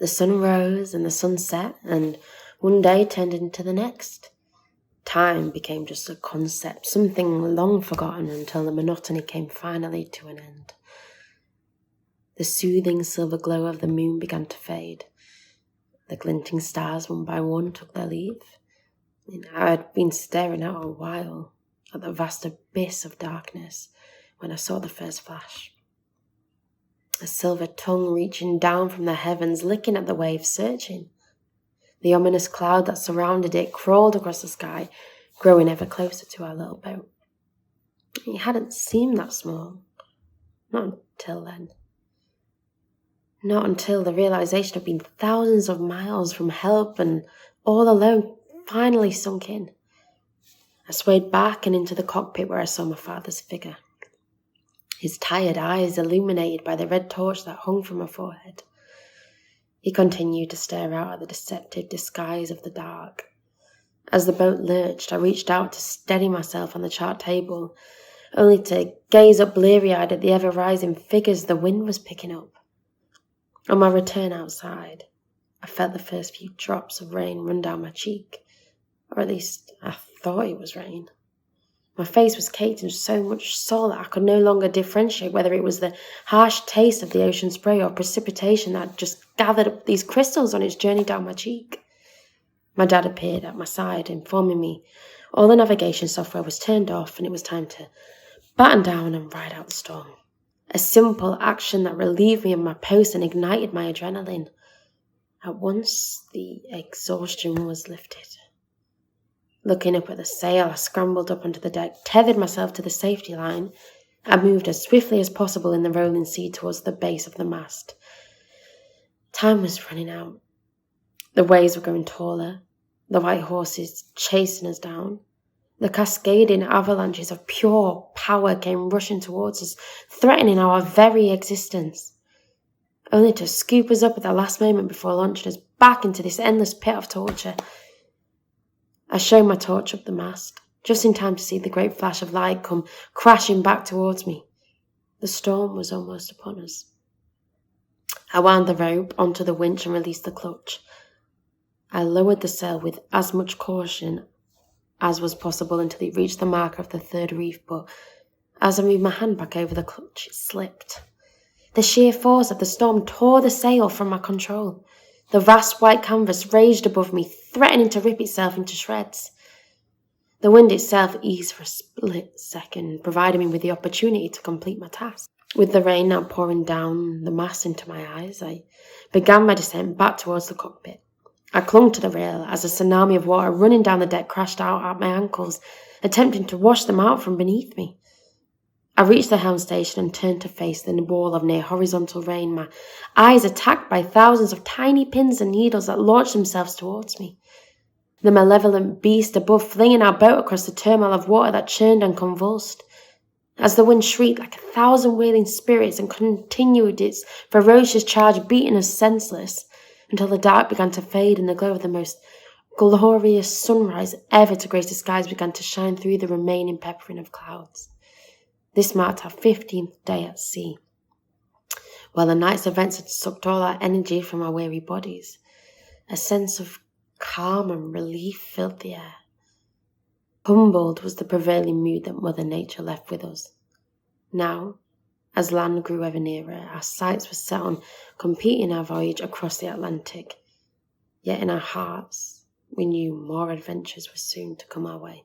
The sun rose and the sun set, and one day turned into the next. Time became just a concept, something long forgotten, until the monotony came finally to an end. The soothing silver glow of the moon began to fade. The glinting stars, one by one, took their leave. I had been staring out a while at the vast abyss of darkness when I saw the first flash. A silver tongue reaching down from the heavens, licking at the waves, searching. The ominous cloud that surrounded it crawled across the sky, growing ever closer to our little boat. It hadn't seemed that small. Not until then. Not until the realization of being thousands of miles from help and all alone finally sunk in. I swayed back and into the cockpit where I saw my father's figure, his tired eyes illuminated by the red torch that hung from my forehead. He continued to stare out at the deceptive disguise of the dark. As the boat lurched, I reached out to steady myself on the chart table, only to gaze up bleary-eyed at the ever-rising figures the wind was picking up. On my return outside, I felt the first few drops of rain run down my cheek, or at least I thought it was rain. My face was caked in so much salt that I could no longer differentiate whether it was the harsh taste of the ocean spray or precipitation that had just gathered up these crystals on its journey down my cheek. My dad appeared at my side, informing me all the navigation software was turned off and it was time to batten down and ride out the storm. A simple action that relieved me of my post and ignited my adrenaline. At once, the exhaustion was lifted. Looking up at the sail, I scrambled up onto the deck, tethered myself to the safety line, and moved as swiftly as possible in the rolling sea towards the base of the mast. Time was running out. The waves were growing taller, the white horses chasing us down. The cascading avalanches of pure power came rushing towards us, threatening our very existence, only to scoop us up at the last moment before launching us back into this endless pit of torture. I showed my torch up the mast, just in time to see the great flash of light come crashing back towards me. The storm was almost upon us. I wound the rope onto the winch and released the clutch. I lowered the sail with as much caution as was possible until it reached the marker of the third reef, but as I moved my hand back over the clutch, it slipped. The sheer force of the storm tore the sail from my control. The vast white canvas raged above me, threatening to rip itself into shreds. The wind itself eased for a split second, providing me with the opportunity to complete my task. With the rain now pouring down the mast into my eyes, I began my descent back towards the cockpit. I clung to the rail as a tsunami of water running down the deck crashed out at my ankles, attempting to wash them out from beneath me. I reached the helm station and turned to face the wall of near horizontal rain, my eyes attacked by thousands of tiny pins and needles that launched themselves towards me. The malevolent beast above flinging our boat across the turmoil of water that churned and convulsed. As the wind shrieked like 1,000 wailing spirits and continued its ferocious charge, beating us senseless, until the dark began to fade and the glow of the most glorious sunrise ever to grace the skies began to shine through the remaining peppering of clouds. This marked our 15th day at sea. While the night's events had sucked all our energy from our weary bodies, a sense of calm and relief filled the air. Humbled was the prevailing mood that Mother Nature left with us. Now, as land grew ever nearer, our sights were set on completing our voyage across the Atlantic. Yet in our hearts, we knew more adventures were soon to come our way.